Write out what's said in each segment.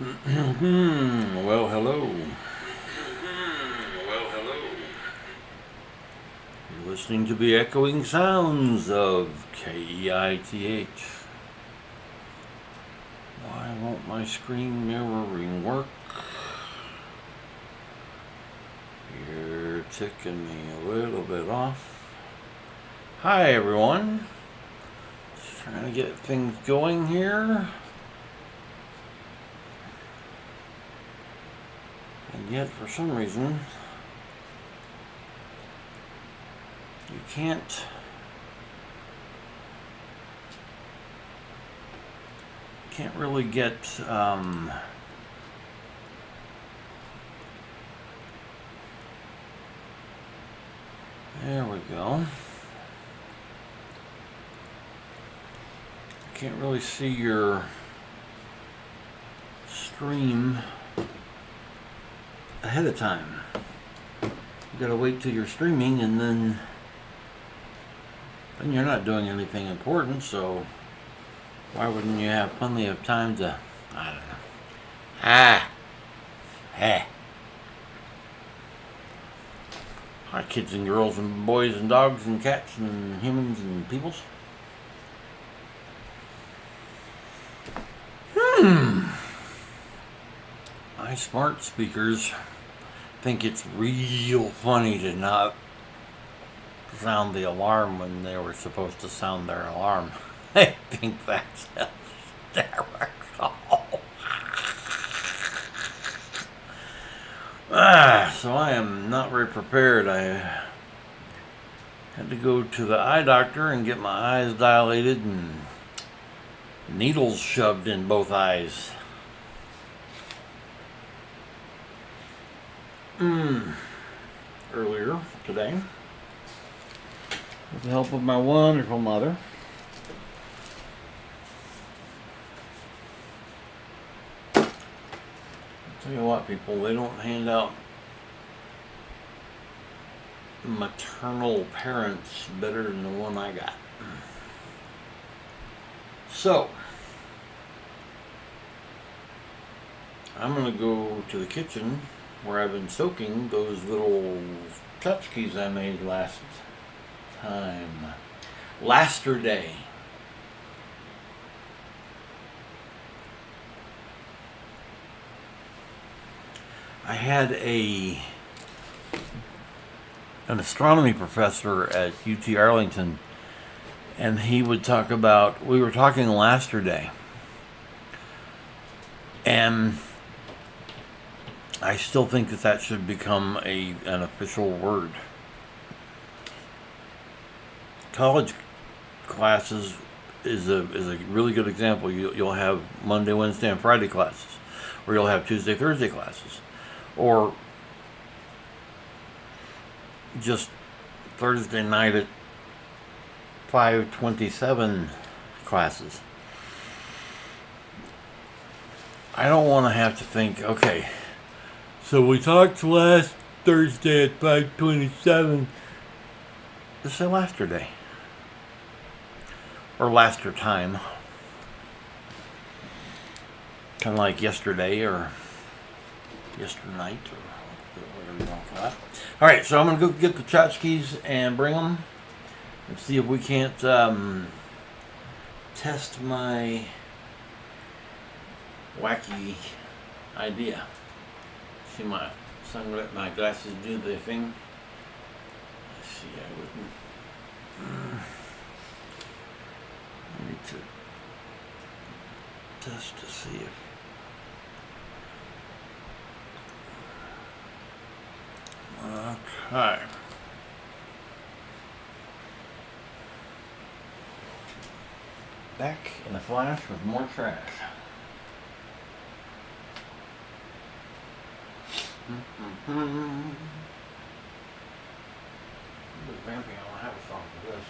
Well, hello. You're listening to the echoing sounds of KEITH. Why won't my screen mirroring work? You're ticking me a little bit off. Hi, everyone. Just trying to get things going here. And yet, for some reason, you can't really get there we go. Can't really see your stream ahead of time. You gotta wait till you're streaming, and then you're not doing anything important, so why wouldn't you have plenty of time to, I don't know. Hey. Hi, kids and girls and boys and dogs and cats and humans and peoples. My smart speakers think it's real funny to not sound the alarm when they were supposed to sound their alarm. I think that's hysterical. So I am not very prepared. I had to go to the eye doctor and get my eyes dilated and needles shoved in both eyes. Earlier today, with the help of my wonderful mother. I'll tell you what, people, they don't hand out maternal parents better than the one I got. So, I'm going to go to the kitchen where I've been soaking those little tchotchkes I made last day. I had an astronomy professor at UT Arlington, and he would talk about, we were talking Laster-day, and I still think that should become an official word. College classes is a really good example. You'll have Monday, Wednesday, and Friday classes, or you'll have Tuesday, Thursday classes, or just Thursday night at 5:27 classes. I don't want to have to think, okay, so we talked last Thursday at 5:27. Just say Laster-day. Or Laster time. Kind of like yesterday or yesternight or whatever you want to call it. Alright, so I'm going to go get the tchotchkes and bring them. Let's see if we can't test my wacky idea. See my glasses do the thing. Let's see, I wouldn't. I need to test to see if. Okay. Back in a flash with more trash. Vamping, I don't have a song for this.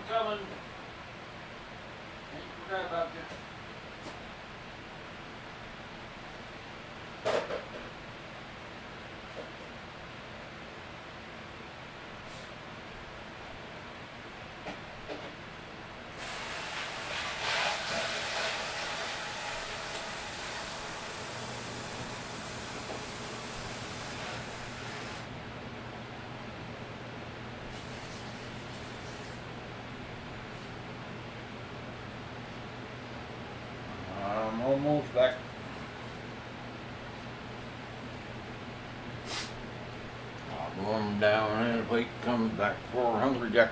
coming. Ain't forgot about you. I'm almost back. I'll warm down and wait comes back for Hungry Jack.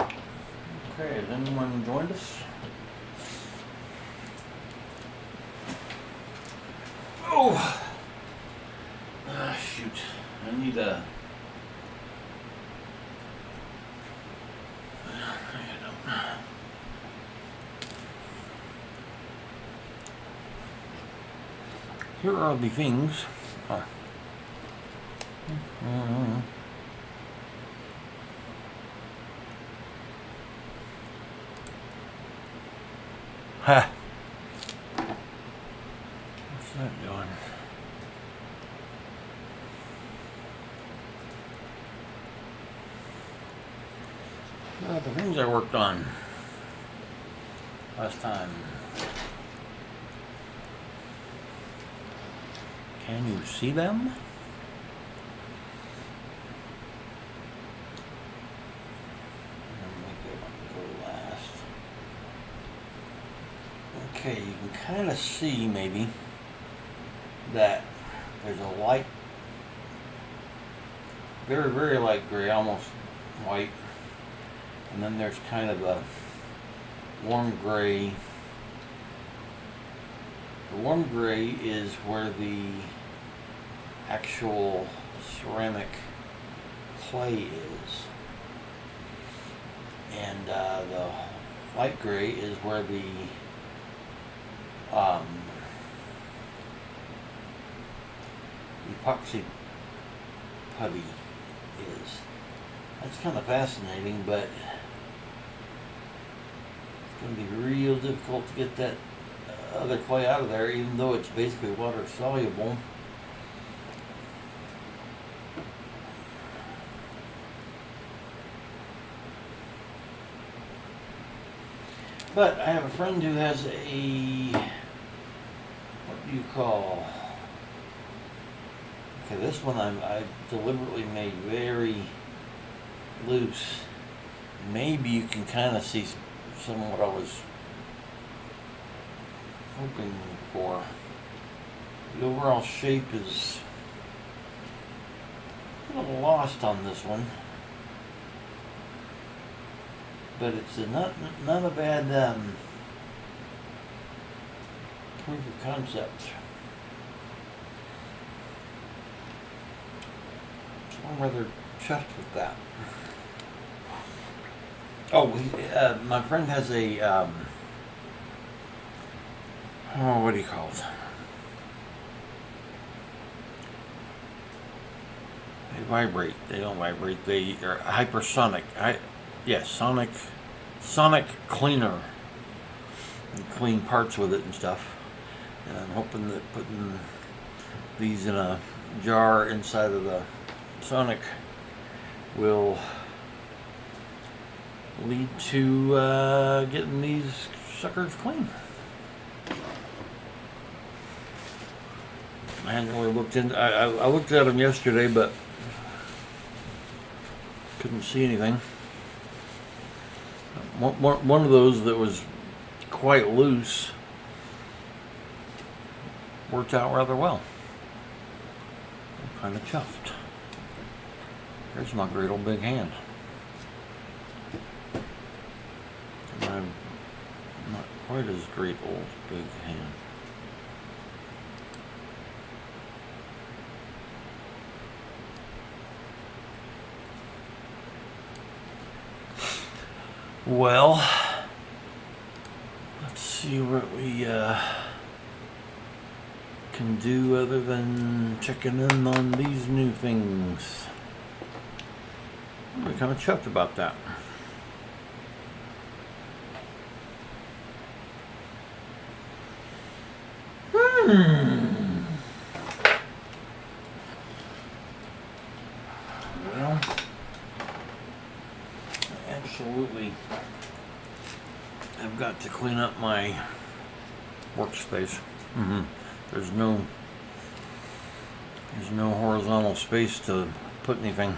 Okay, has anyone joined us? Oh! Ah, shoot. I need a... Here are the things. Oh. Ha! What's that doing? The things I worked on last time. Can you see them? Okay, you can kind of see maybe that there's a light, very, very light gray, almost white, and then there's kind of a warm gray. The warm gray is where the actual ceramic clay is, and the light gray is where the epoxy putty is. That's kind of fascinating, but it's going to be real difficult to get that other clay out of there, even though it's basically water soluble. But I have a friend who has a, what do you call, okay, this one I deliberately made very loose. Maybe you can kind of see some of what I was hoping for. The overall shape is a little lost on this one, but it's not a bad proof of concept. So I'm rather chuffed with that. Oh, my friend has a oh, what do you call it? They vibrate. They don't vibrate. They are hypersonic. Yes, sonic cleaner. You clean parts with it and stuff. And I'm hoping that putting these in a jar inside of the sonic will lead to getting these suckers clean. I hadn't really looked into. I looked at them yesterday, but couldn't see anything. One of those that was quite loose worked out rather well. I'm kind of chuffed. Here's my great old big hand. I'm not quite as great old big hand. Well, let's see what we can do other than checking in on these new things. I'm kind of chuffed about that. Well, absolutely, I've got to clean up my workspace. There's no horizontal space to put anything.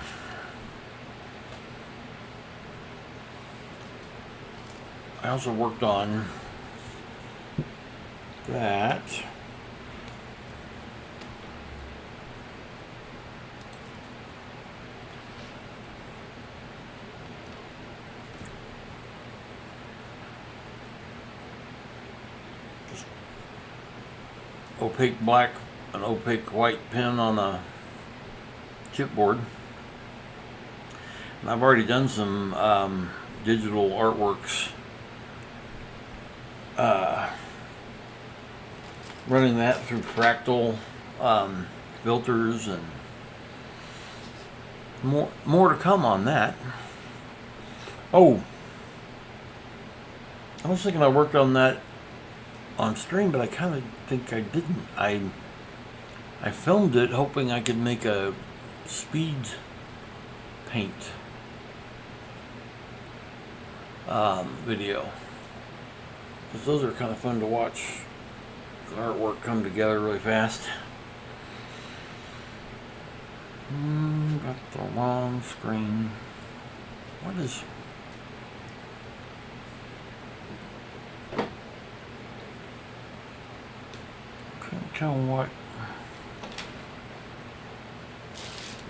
I also worked on that. Just opaque black and opaque white pen on a chipboard. And I've already done some digital artworks. Running that through fractal filters, and more to come on that. Oh, I was thinking I worked on that on stream, but I kind of think I didn't. I filmed it hoping I could make a speed paint video, because those are kind of fun to watch. The artwork come together really fast. Got the wrong screen. What is... Couldn't tell what...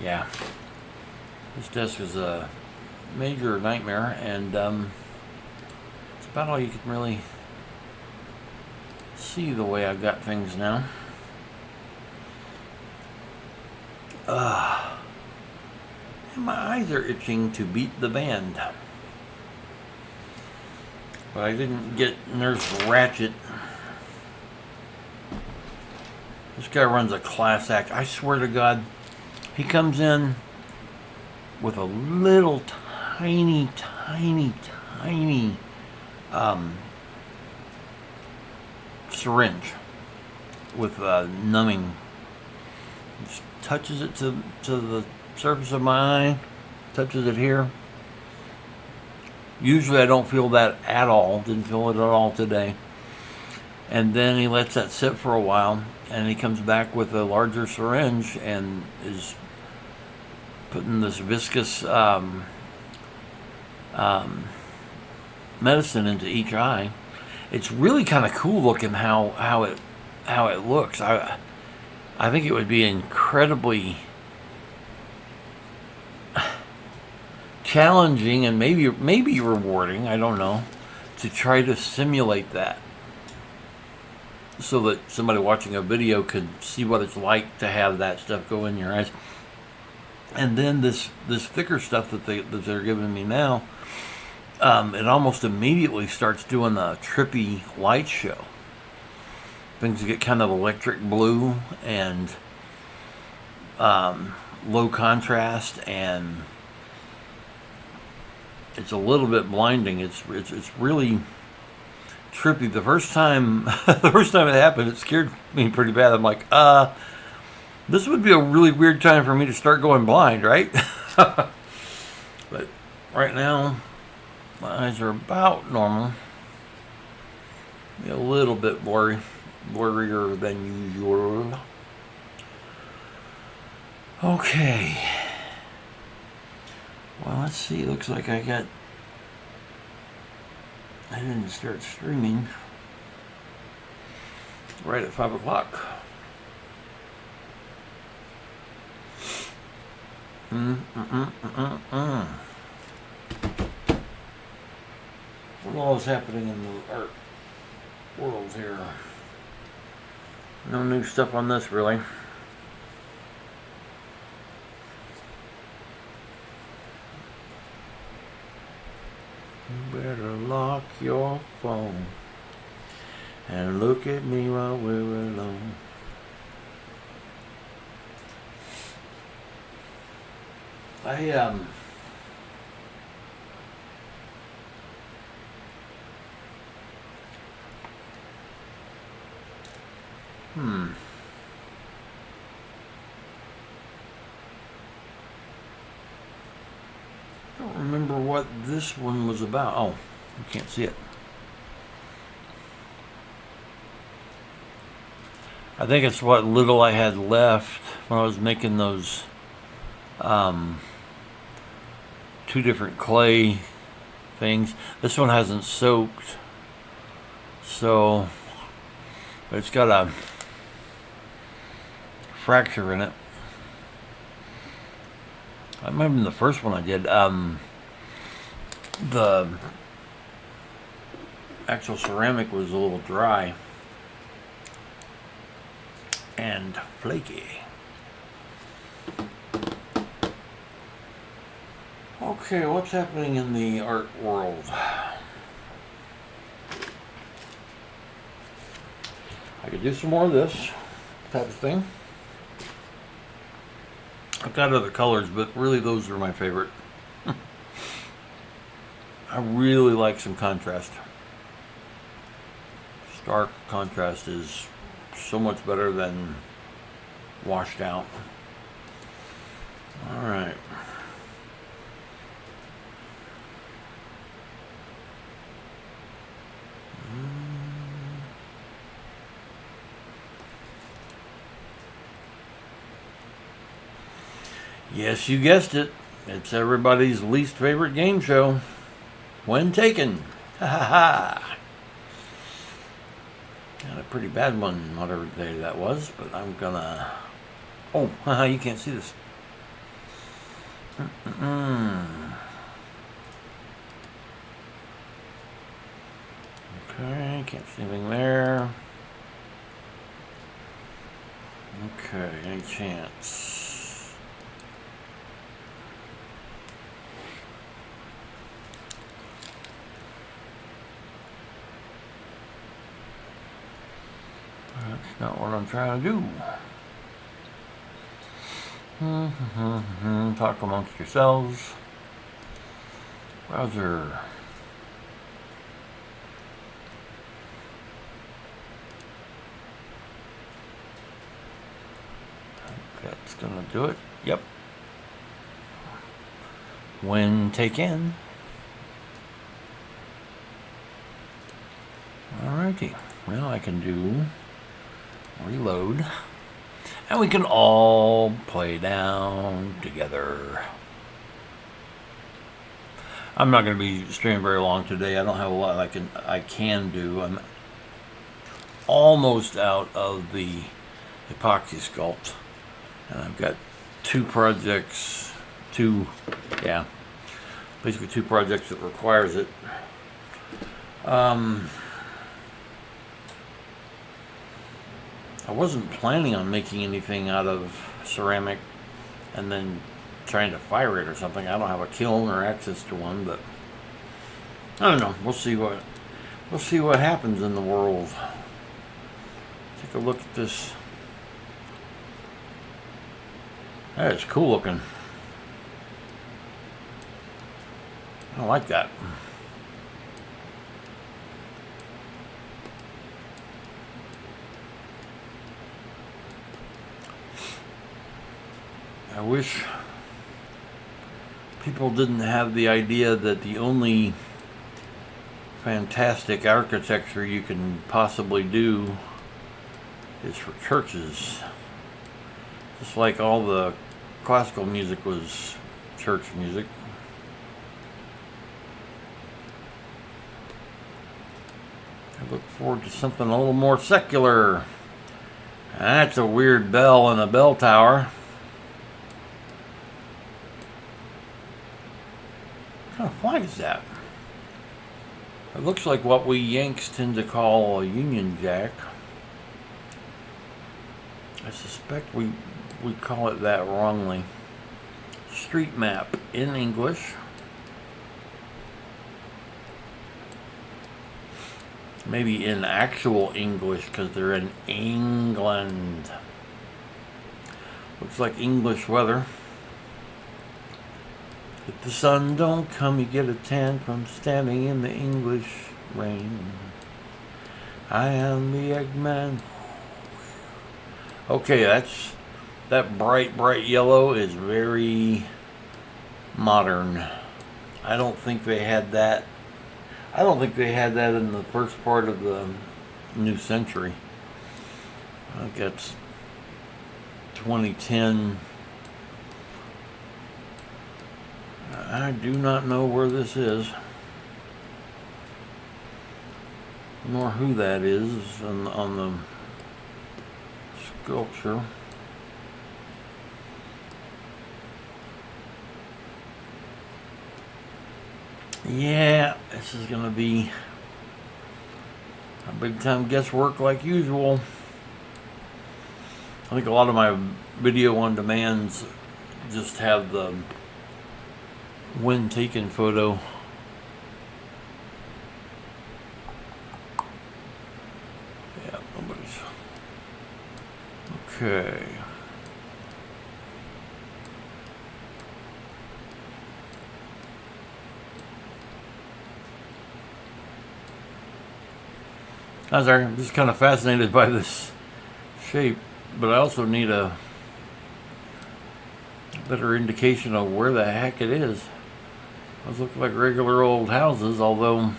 Yeah. This desk is a major nightmare, and it's about all you can really see the way I've got things now. And my eyes are itching to beat the band. But I didn't get Nurse Ratchet. This guy runs a class act. I swear to God, he comes in with a little tiny syringe with numbing. Just touches it to the surface of my eye, touches it here. Usually I don't feel that at all. Didn't feel it at all today. And then he lets that sit for a while, and he comes back with a larger syringe and is putting this viscous medicine into each eye. It's really kind of cool looking how it looks. I think it would be incredibly challenging and maybe rewarding, I don't know, to try to simulate that, so that somebody watching a video could see what it's like to have that stuff go in your eyes. And then this thicker stuff that they're giving me now, it almost immediately starts doing a trippy light show. Things get kind of electric blue and low contrast, and it's a little bit blinding. It's really trippy. The first time it happened, it scared me pretty bad. I'm like, this would be a really weird time for me to start going blind, right? But right now, my eyes are about normal. Maybe a little bit blurrier than usual. Okay. Well, let's see. Looks like I didn't start streaming right at 5 o'clock. What all is happening in the art world here? No new stuff on this, really. You better lock your phone and look at me while we're alone. Hmm. I don't remember what this one was about. Oh, you can't see it. I think it's what little I had left when I was making those two different clay things. This one hasn't soaked, so but it's got a fracture in it. I remember the first one I did. The actual ceramic was a little dry and flaky. Okay, what's happening in the art world? I could do some more of this type of thing. I've got other colors, but really those are my favorite. I really like some contrast. Stark contrast is so much better than washed out. All right. Yes, you guessed it. It's everybody's least favorite game show. When Taken. Ha ha ha. Got a pretty bad one, whatever day that was, but I'm gonna... Oh, haha, you can't see this. Okay, can't see anything there. Okay, any chance? That's not what I'm trying to do. Talk amongst yourselves. Browser. That's gonna do it. Yep. When taken. Alrighty. Now I can do reload. And we can all play down together. I'm not going to be streaming very long today. I don't have a lot I can do. I'm almost out of the epoxy sculpt. And I've got two projects, basically two projects that requires it. I wasn't planning on making anything out of ceramic and then trying to fire it or something. I don't have a kiln or access to one, but I don't know. We'll see what happens in the world. Take a look at this. That is cool looking. I like that. I wish people didn't have the idea that the only fantastic architecture you can possibly do is for churches. Just like all the classical music was church music. I look forward to something a little more secular. That's a weird bell in a bell tower. What kind of flag is that? It looks like what we Yanks tend to call a Union Jack. I suspect we call it that wrongly. Street map in English. Maybe in actual English because they're in England. Looks like English weather. If the sun don't come, you get a tan from standing in the English rain. I am the Eggman. Okay, that bright yellow is very modern. I don't think they had that. I don't think they had that in the first part of the new century. I think that's 2010. I do not know where this is, nor who that is on the sculpture. Yeah, this is going to be a big time guesswork like usual. I think a lot of my video on demands just have the when taken photo. Yeah, nobody's. Okay. I'm just kind of fascinated by this shape, but I also need a better indication of where the heck it is. Those look like regular old houses, although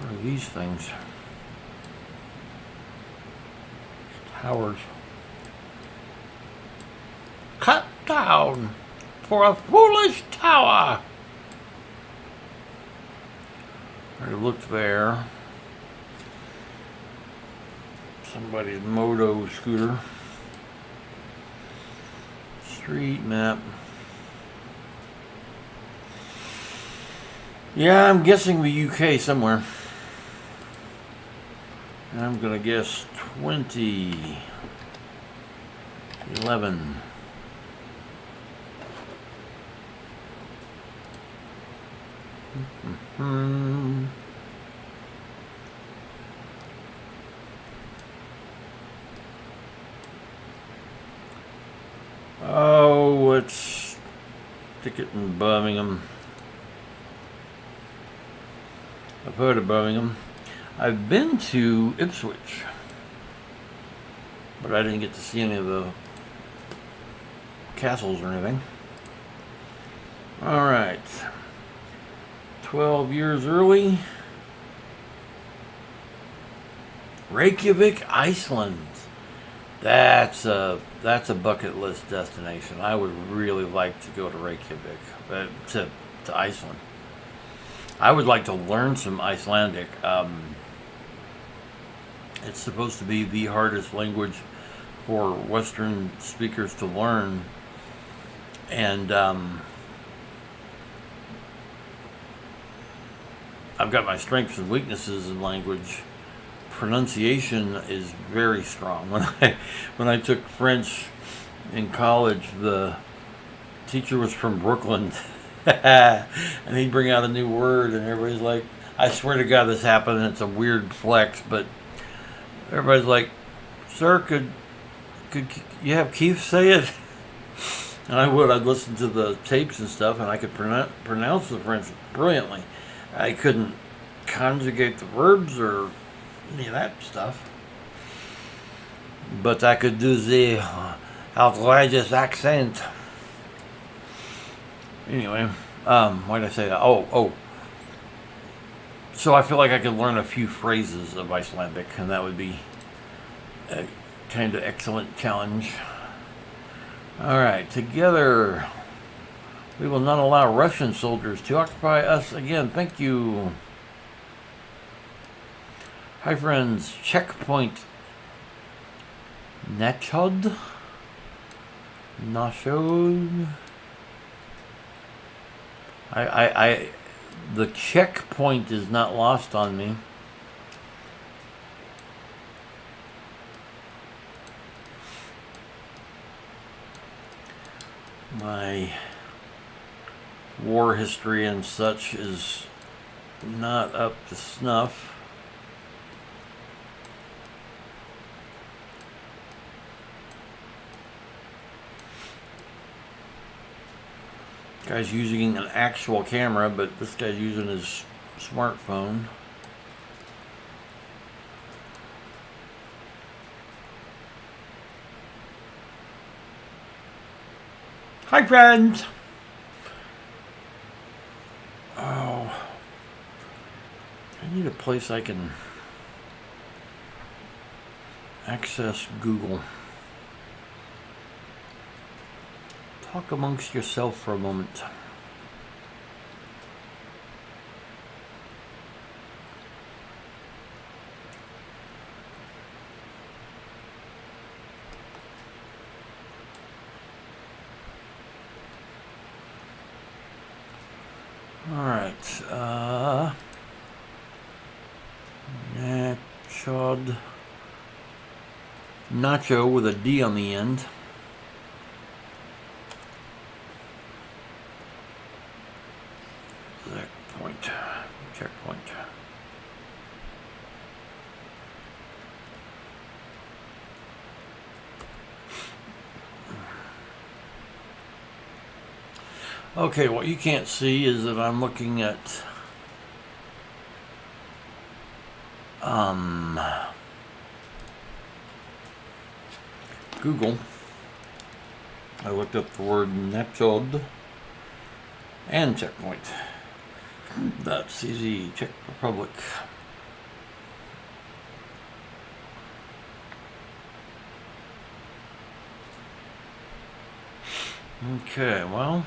what are these things? Towers. Cut down for a foolish tower. I looked there. Somebody's moto scooter. Street map. Yeah, I'm guessing the UK somewhere. I'm gonna guess 2011. Oh, let's stick it in Birmingham. I've heard of Birmingham. I've been to Ipswich, but I didn't get to see any of the castles or anything. All right. 12 years early. Reykjavik, Iceland. That's a bucket list destination. I would really like to go to Reykjavik, to Iceland. I would like to learn some Icelandic. It's supposed to be the hardest language for Western speakers to learn, and I've got my strengths and weaknesses in language. Pronunciation is very strong. When I took French in college, the teacher was from Brooklyn, and he'd bring out a new word, and everybody's like, "I swear to God, this happened." And it's a weird flex, but everybody's like, "Sir, could you have Keith say it?" And I'd listen to the tapes and stuff, and I could pronounce the French brilliantly. I couldn't conjugate the verbs or any of that stuff, but I could do the outrageous accent. Anyway, why did I say that? Oh. So I feel like I could learn a few phrases of Icelandic, and that would be a kind of excellent challenge. All right, together we will not allow Russian soldiers to occupy us again. Thank you. Hi friends, checkpoint Nachod. The checkpoint is not lost on me. My war history and such is not up to snuff. Guy's using an actual camera, but this guy's using his smartphone. Hi, friends. Oh, I need a place I can access Google. Talk amongst yourself for a moment. All right. Nacho with a D on the end. Checkpoint. Okay, what you can't see is that I'm looking at Google. I looked up the word Neptune and checkpoint. That's easy. Czech Republic. Okay, well,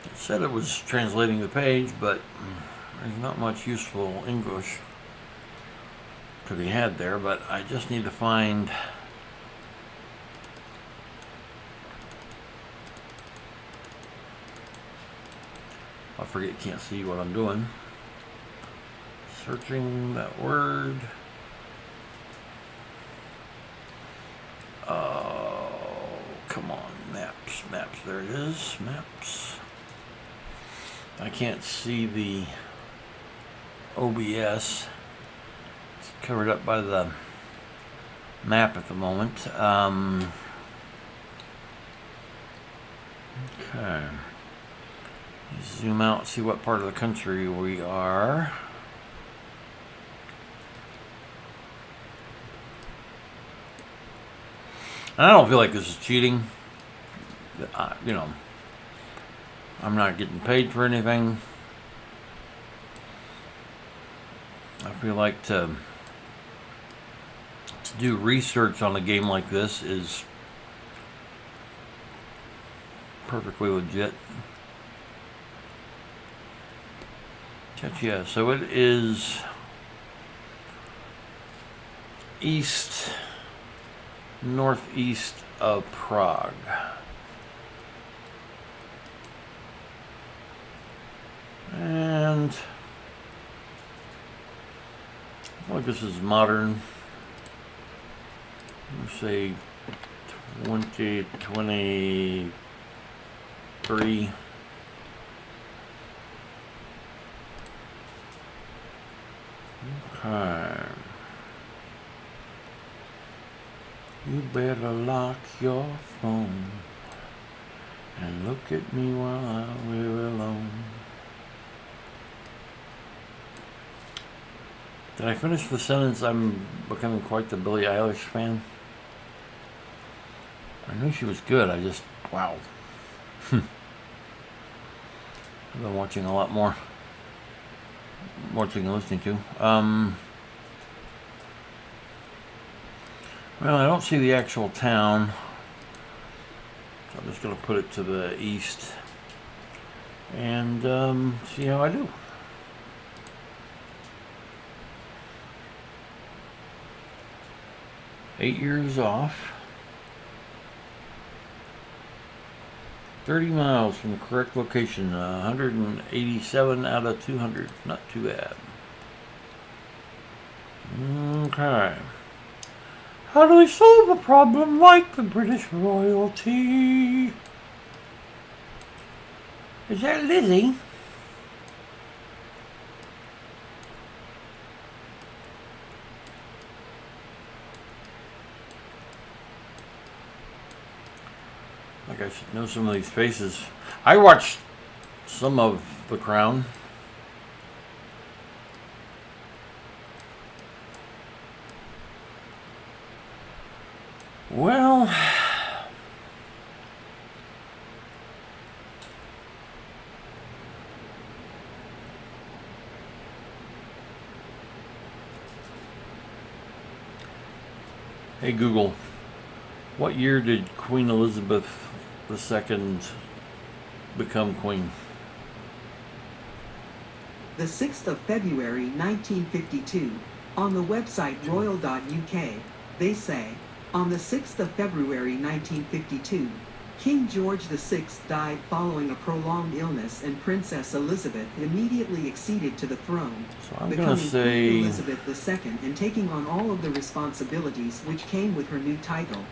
it said it was translating the page, but there's not much useful English to be had there, but I just need to find I forget, you can't see what I'm doing. Searching that word. Oh, come on, maps, there it is, maps. I can't see the OBS. It's covered up by the map at the moment. Okay. Zoom out, see what part of the country we are. And I don't feel like this is cheating. You know, I'm not getting paid for anything. I feel like to do research on a game like this is perfectly legit. Yeah, so it is northeast of Prague. And well, this is modern. Let's say 2023. Okay. You better lock your phone and look at me while we're alone. Did I finish the sentence? I'm becoming quite the Billie Eilish fan. I knew she was good. I just, wow. I've been watching a lot more. Watching and listening to. Well, I don't see the actual town, so I'm just going to put it to the east and see how I do. Eight years off. 30 miles from the correct location. 187 out of 200. Not too bad. Okay. How do we solve a problem like the British royalty? Is that Lizzie? Like I should know some of these faces. I watched some of The Crown. Well, Hey Google, what year did Queen Elizabeth II become queen? The 6th of February 1952. On the website royal.uk, they say, on the 6th of February 1952, King George VI died following a prolonged illness and Princess Elizabeth immediately acceded to the throne, So I'm becoming gonna say, Queen Elizabeth II and taking on all of the responsibilities which came with her new title.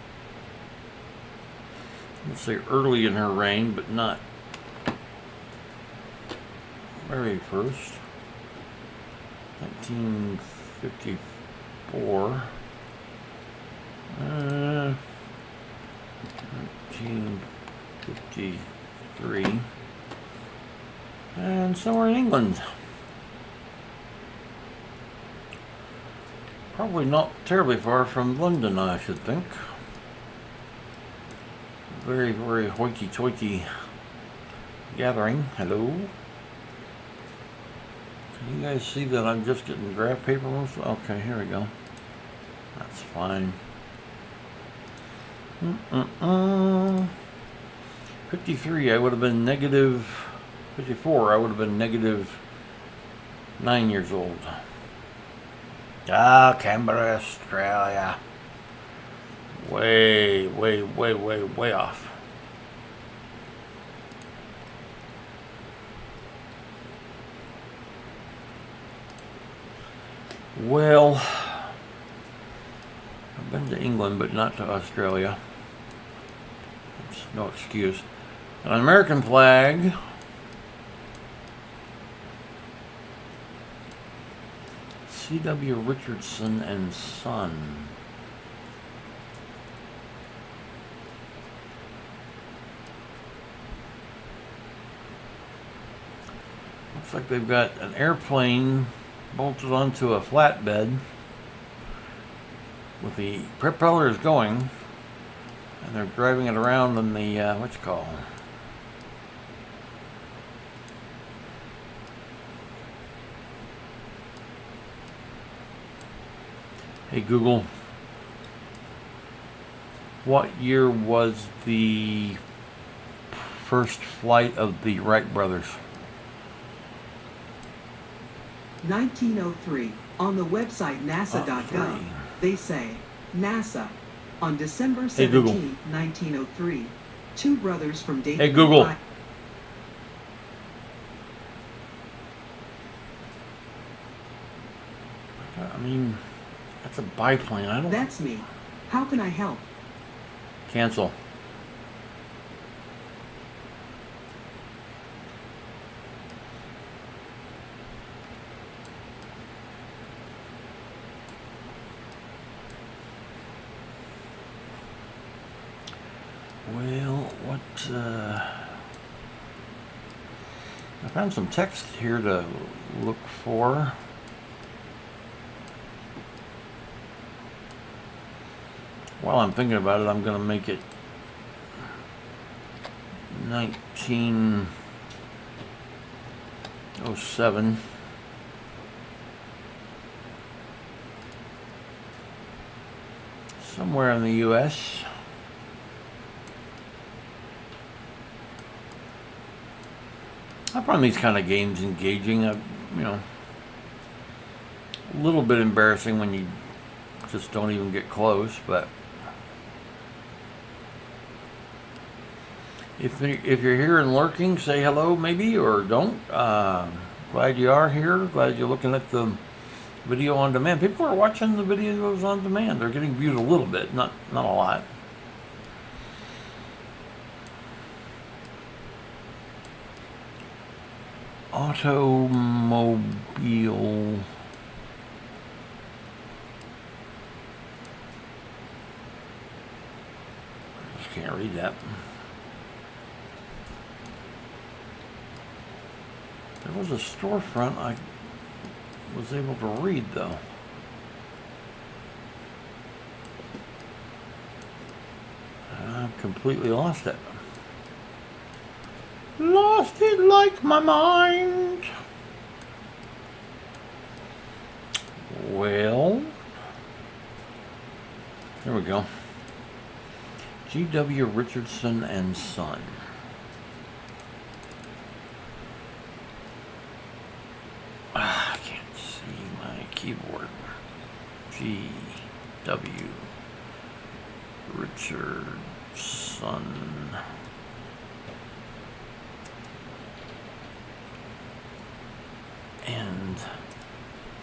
let's say early in her reign, but not very first. 1954. 1953. And somewhere in England. Probably not terribly far from London, I should think. Very, very hoity-toity gathering. Hello. Can you guys see that I'm just getting graph paper most? Okay, here we go. That's fine. 53, I would have been negative. 54, I would have been negative 9 years old. Ah, Canberra, Australia. Way, way, way, way, way off. Well, I've been to England, but not to Australia. That's no excuse. An American flag. C.W. Richardson and Son. Looks like they've got an airplane bolted onto a flatbed with the propellers going, and they're driving it around in the what you call. Hey Google, what year was the first flight of the Wright brothers? 1903. On the website nasa.gov, they say, NASA, on December 17, 1903, two brothers from Dayton. Hey Google. I mean, that's a biplane. I don't. That's me. How can I help? Cancel. Well, what, I found some text here to look for. While I'm thinking about it, I'm going to make it 1907. Somewhere in the U.S. I find these kind of games engaging. You know, a little bit embarrassing when you just don't even get close, but if you're here and lurking, say hello maybe, or don't. Glad you are here. Glad you're looking at the video on demand. People are watching the videos on demand. They're getting viewed a little bit, not a lot. Automobile. Just can't read that. There was a storefront I was able to read though. I've completely lost it. Lost it like my mind. Well, There we go. G.W. Richardson and Son. I can't see my keyboard. G.W. Richardson and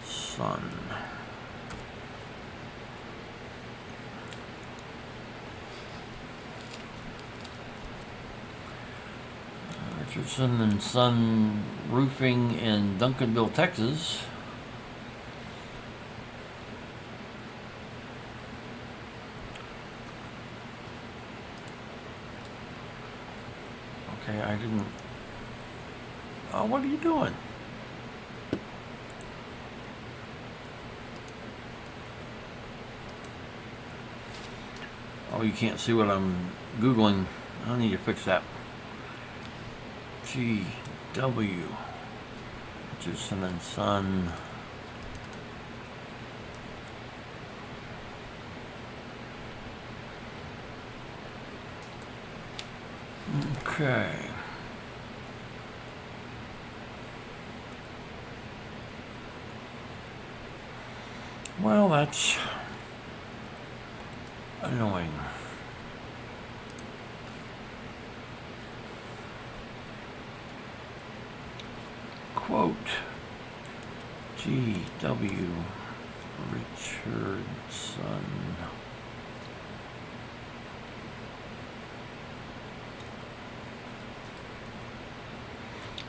Son. Richardson and Son Roofing in Duncanville, Texas. Okay, I didn't. Oh, what are you doing? Oh, you can't see what I'm Googling. I need to fix that. G.W. Richardson and Son. Okay. Well, that's annoying. Quote, G.W. Richardson.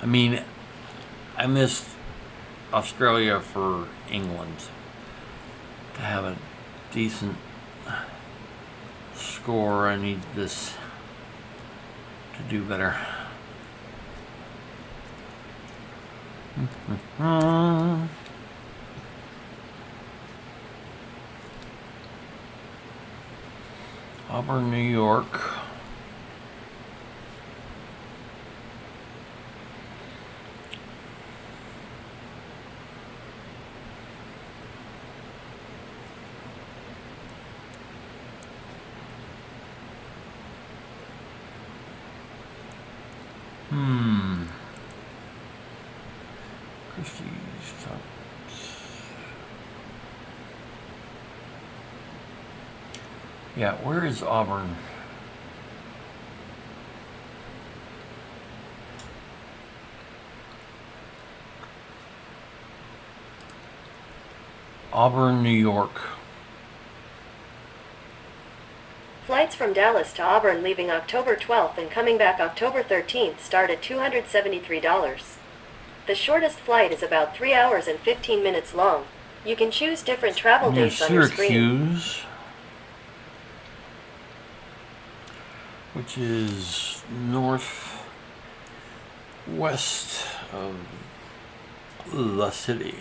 I mean, I missed Australia for England to have a decent score. I need this to do better. Auburn, New York. Christie's top. Yeah, where is Auburn? Auburn, New York. Flights from Dallas to Auburn leaving October 12th and coming back October 13th start at $273. The shortest flight is about 3 hours and 15 minutes long. You can choose different travel dates on your screen. Syracuse, which is northwest of the city.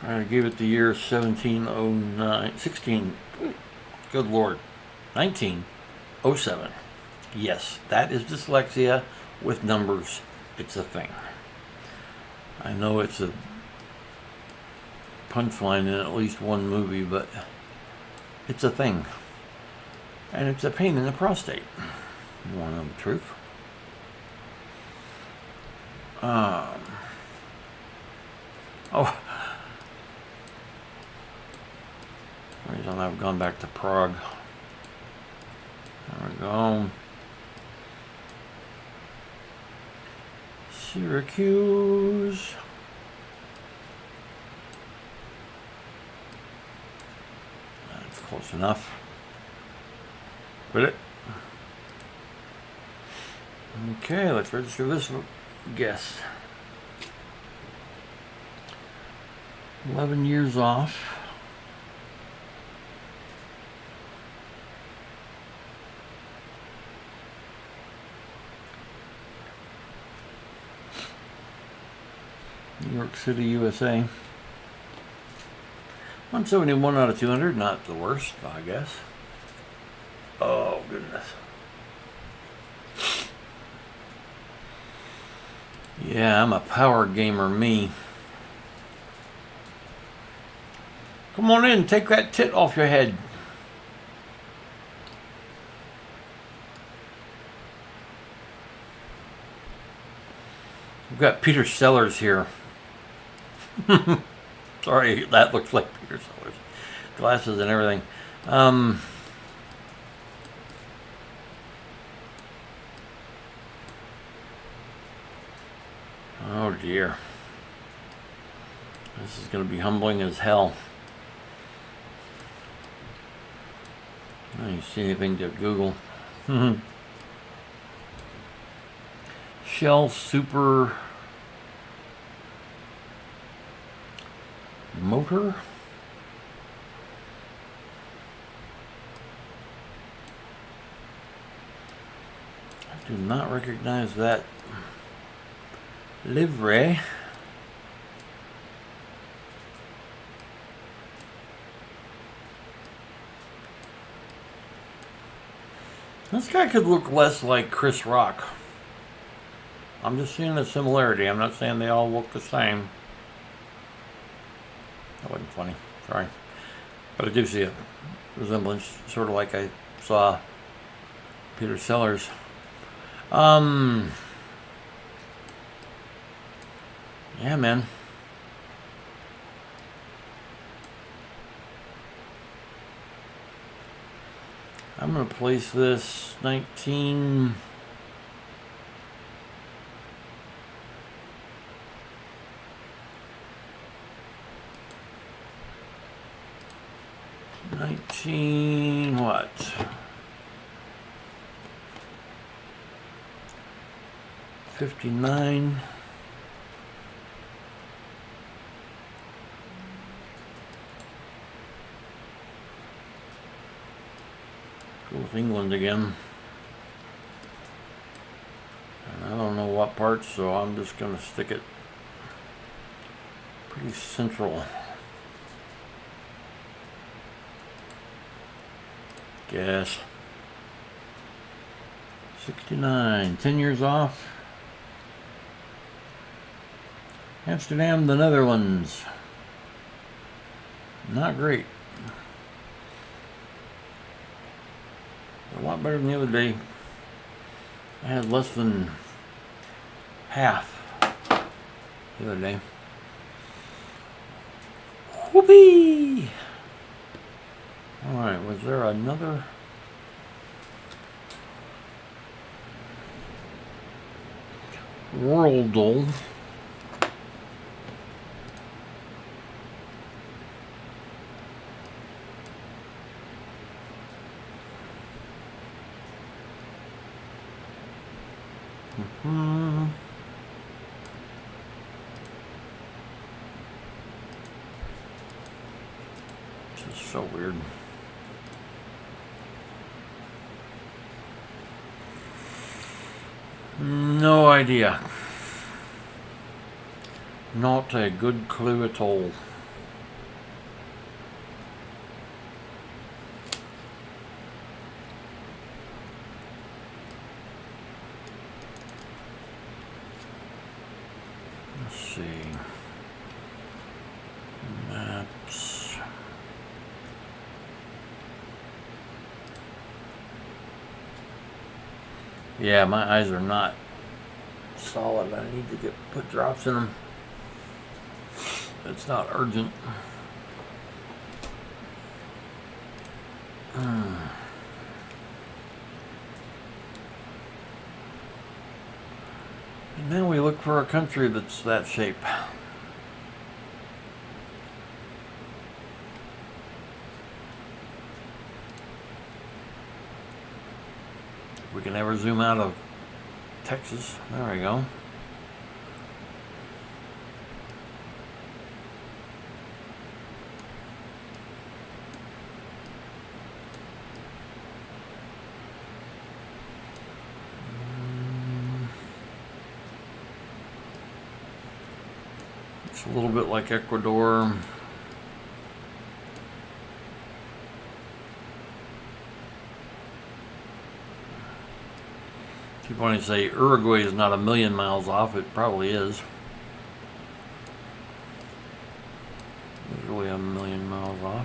I gave it the year 16, good Lord, 1907. Yes, that is dyslexia with numbers. It's a thing. I know it's a punchline in at least one movie, but it's a thing. And it's a pain in the prostate. You want to know the truth? Reason I've gone back to Prague. There we go. Syracuse. That's close enough. Quit it. Okay, let's register this guess. 11 years off. New York City, USA. 171 out of 200, not the worst, I guess. Oh, goodness. Yeah, I'm a power gamer, me. Come on in, take that tit off your head. We've got Peter Sellers here. Sorry, that looks like Peter Sellers. Glasses and everything. Oh dear. This is going to be humbling as hell. You see anything to Google? Shell Super Motor? I do not recognize that livery. This guy could look less like Chris Rock. I'm just seeing a similarity. I'm not saying they all look the same. That wasn't funny. Sorry. But I do see a resemblance, sort of like I saw Peter Sellers. Yeah, man. I'm going to place this 19... what? 59. Go with England again. And I don't know what parts, so I'm just going to stick it pretty central. Guess. 69. 10 years off. Amsterdam, the Netherlands. Not great. A lot better than the other day. I had less than half the other day. Whoopee! Alright, was there another? Worldle. This is so weird. No idea. Not a good clue at all. Let's see. Maps. Yeah, my eyes are not solid. I need to put drops in them. It's not urgent. And now we look for a country that's that shape. We can never zoom out of Texas. There we go. It's a little bit like Ecuador. Keep wanting to say Uruguay is not a million miles off. It probably is. It's really a million miles off.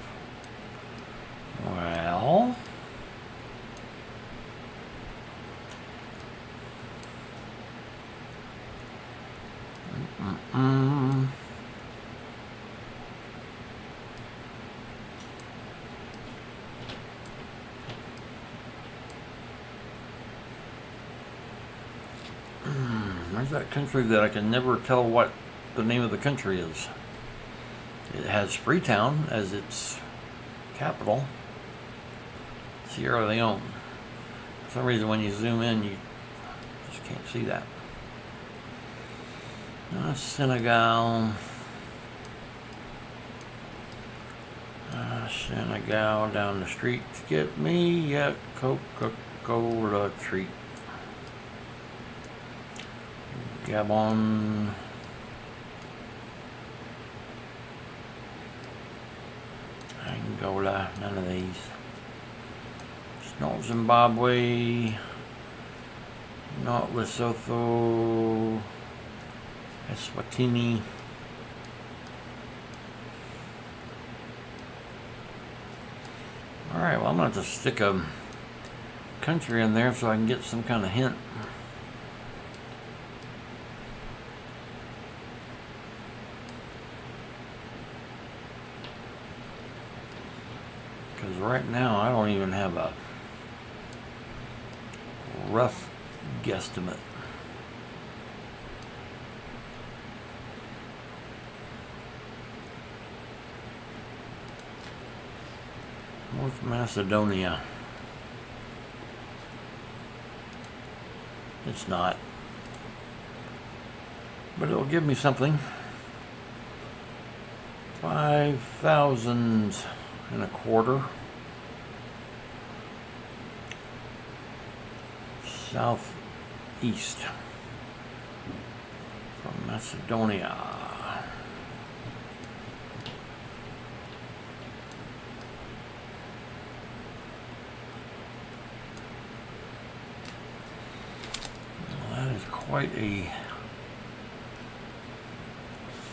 Mm. There's that country that I can never tell what the name of the country is. It has Freetown as its capital. Sierra Leone. For some reason when you zoom in you just can't see that. Senegal. Senegal down the street to get me a Coca-Cola treat. Gabon. Angola, none of these. It's not Zimbabwe, not Lesotho, Eswatini. Alright, well I'm going to have to stick a country in there so I can get some kind of hint. Because right now I don't even have a rough guesstimate. North Macedonia. It's not. But it'll give me something. 5,000 and a quarter. Southeast from Macedonia. Well, that is quite a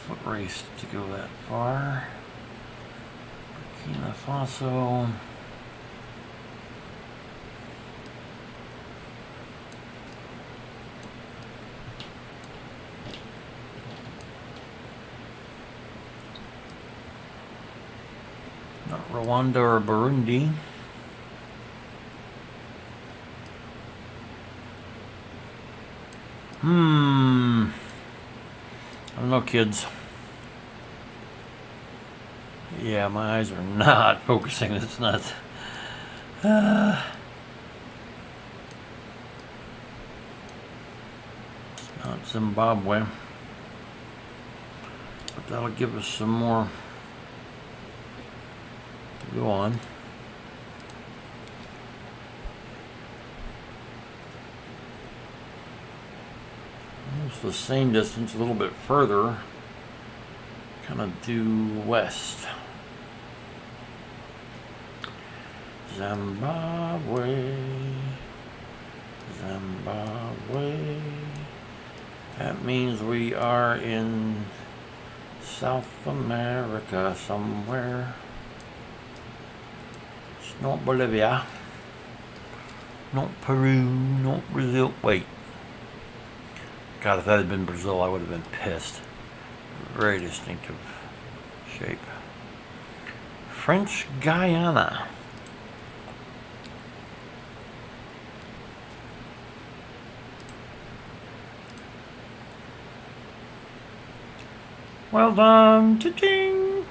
foot race to go that far. Burkina Faso. Not Rwanda or Burundi. I don't know, kids. Yeah, my eyes are not focusing. It's not. It's not Zimbabwe. But that'll give us some more to go on. Almost the same distance, a little bit further. Kind of due west. Zimbabwe. Zimbabwe. That means we are in South America somewhere. It's not Bolivia. Not Peru. Not Brazil. Wait. God, if that had been Brazil, I would have been pissed. Very distinctive shape. French Guiana. Well done, cha-ching!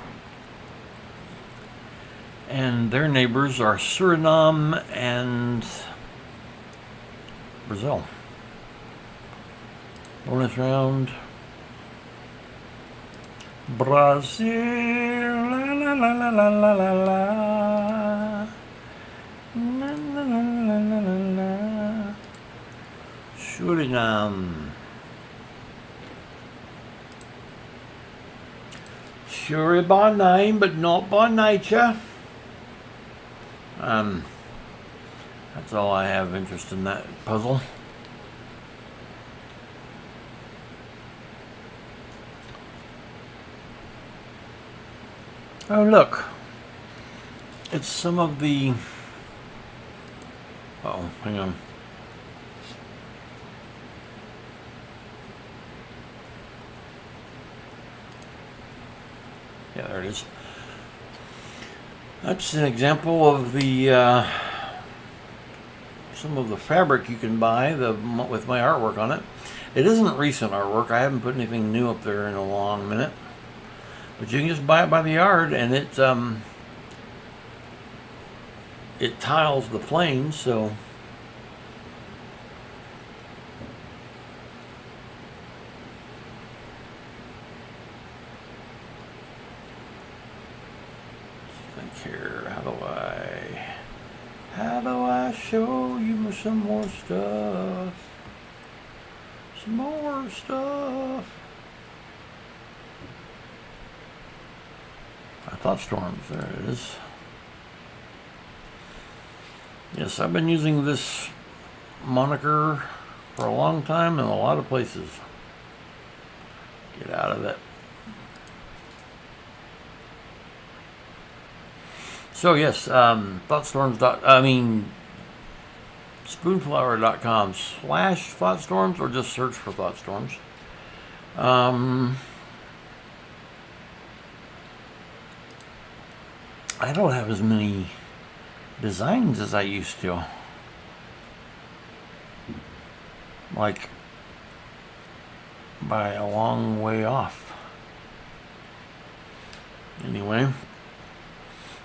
And their neighbors are Suriname and Brazil. Bonus round. Brazil, la la la la la la la la. La la la la la la la. Suriname. Sure by name, but not by nature. That's all I have interest in that puzzle. Oh look, it's some of the, oh, hang on. Yeah, there it is. That's an example of the some of the fabric you can buy with my artwork on it. It isn't recent artwork. I haven't put anything new up there in a long minute. But you can just buy it by the yard, and it tiles the planes, so let's think here. How do I show you some more stuff? Some more stuff. Thoughtstorms, there it is. Yes, I've been using this moniker for a long time in a lot of places. Get out of it. So yes, spoonflower.com/thoughtstorms, or just search for thoughtstorms. I don't have as many designs as I used to. Like, by a long way off. Anyway,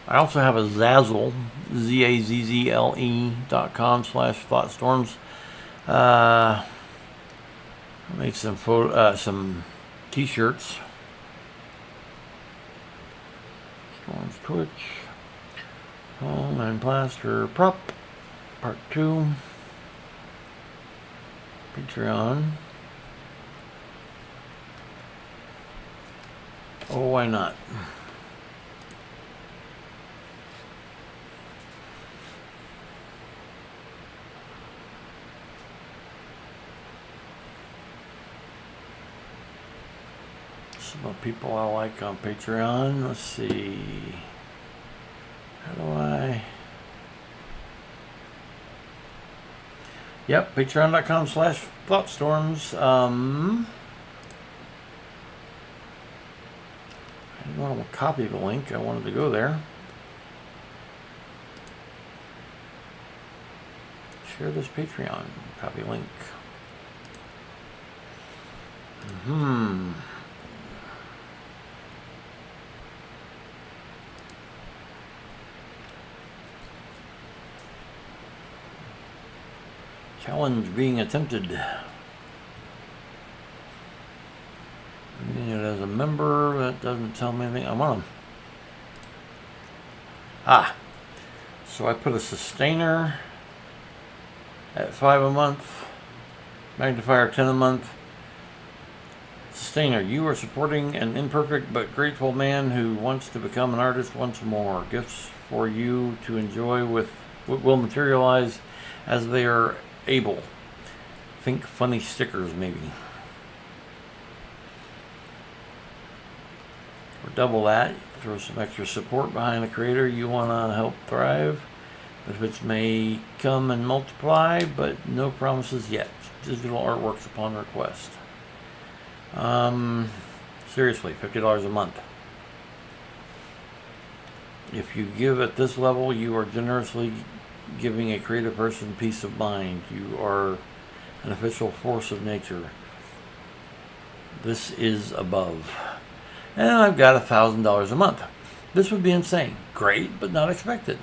I also have a Zazzle, ZAZZLE.com/thoughtstorms. I made some t-shirts. Storms Twitch, Home and Plaster Prop, Part 2, Patreon. Oh, why not? Some of the people I like on Patreon. Let's see. How do I? Yep, patreon.com/thoughtstorms. I didn't want to copy the link. I wanted to go there. Share this Patreon. Copy link. Challenge being attempted. Reading it as a member, that doesn't tell me anything. I'm on them. So I put a sustainer at $5 a month, magnifier 10 a month. Sustainer, you are supporting an imperfect but grateful man who wants to become an artist once more. Gifts for you to enjoy will materialize as they are able. Think funny stickers, maybe. Or double that. Throw some extra support behind the creator you want to help thrive. Benefits may come and multiply, but no promises yet. Digital artworks upon request. Seriously, $50 a month. If you give at this level, you are generously giving a creative person peace of mind. You are an official force of nature. This is above. And I've got $1,000 a month. This would be insane. Great, but not expected.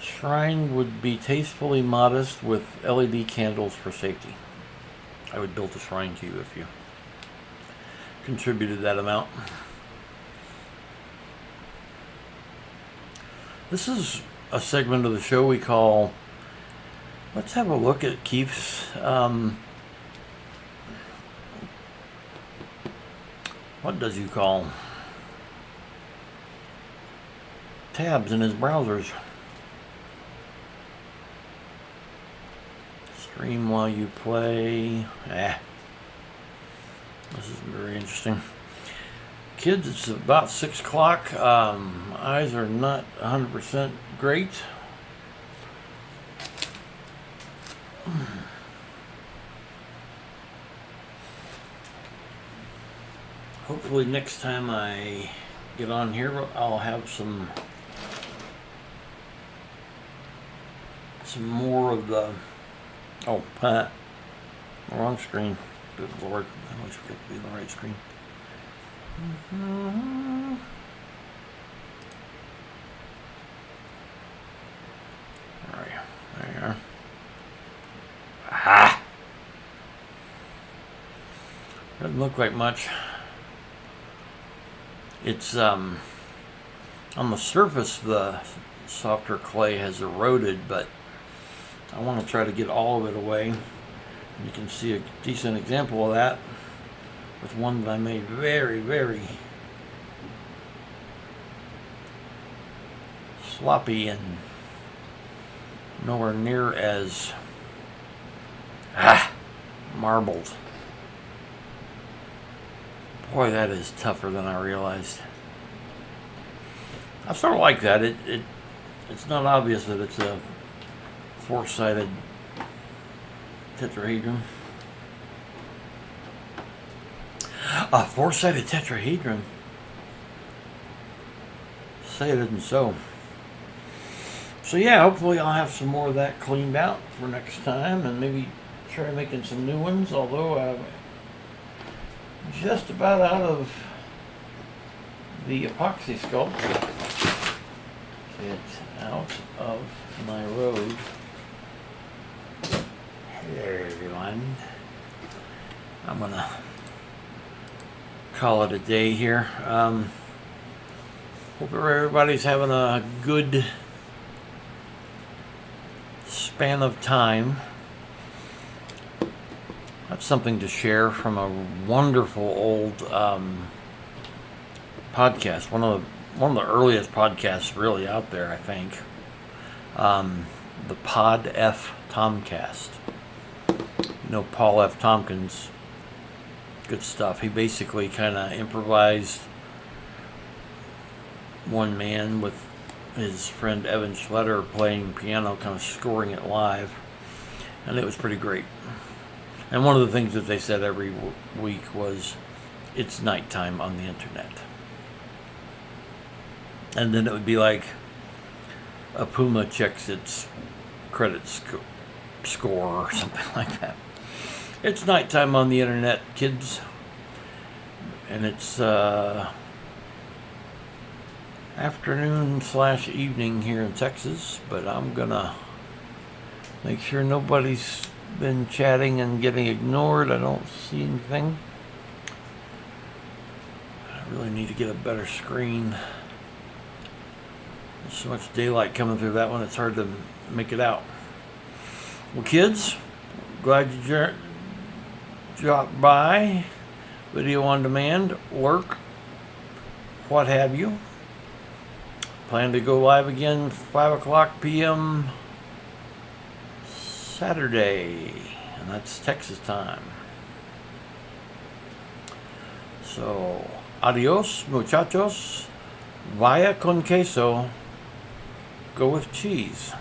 Shrine would be tastefully modest with LED candles for safety. I would build a shrine to you if you contributed that amount. This is a segment of the show we call, let's have a look at Keith's what does you call tabs in his browsers. Stream while you play. This is very interesting. Kids, it's about 6 o'clock. Eyes are not 100% great. hopefully next time I get on here, I'll have some more of the. Oh, wrong screen. Good Lord, I wish we could be the right screen. All right, there you are. Aha! Doesn't look like much. It's on the surface the softer clay has eroded, but I want to try to get all of it away. You can see a decent example of that with one that I made very, very sloppy and nowhere near as marbled. Boy, that is tougher than I realized. I sort of like that. It's not obvious that it's a four-sided tetrahedron. A four-sided tetrahedron. Say it isn't so. So yeah, hopefully I'll have some more of that cleaned out for next time, and maybe try making some new ones. Although I'm just about out of the epoxy sculpt. Get out of my road. Hello everyone. I'm gonna call it a day here. Hope everybody's having a good span of time. That's something to share from a wonderful old podcast. One of the earliest podcasts really out there, I think. The Pod F Tomcast. You know Paul F. Tompkins. Good stuff. He basically kind of improvised one man with his friend Evan Schletter playing piano, kind of scoring it live. And it was pretty great. And one of the things that they said every week was, it's nighttime on the internet. And then it would be like, a puma checks its credit score or something like that. It's nighttime on the internet, kids. And it's afternoon/evening here in Texas. But I'm gonna make sure nobody's been chatting and getting ignored. I don't see anything. I really need to get a better screen. There's so much daylight coming through that one, it's hard to make it out. Well, kids, glad you dropped by. Video on demand, work, what have you. Plan to go live again 5 o'clock p.m. Saturday, and that's Texas time. So, adios, muchachos. Vaya con queso. Go with cheese.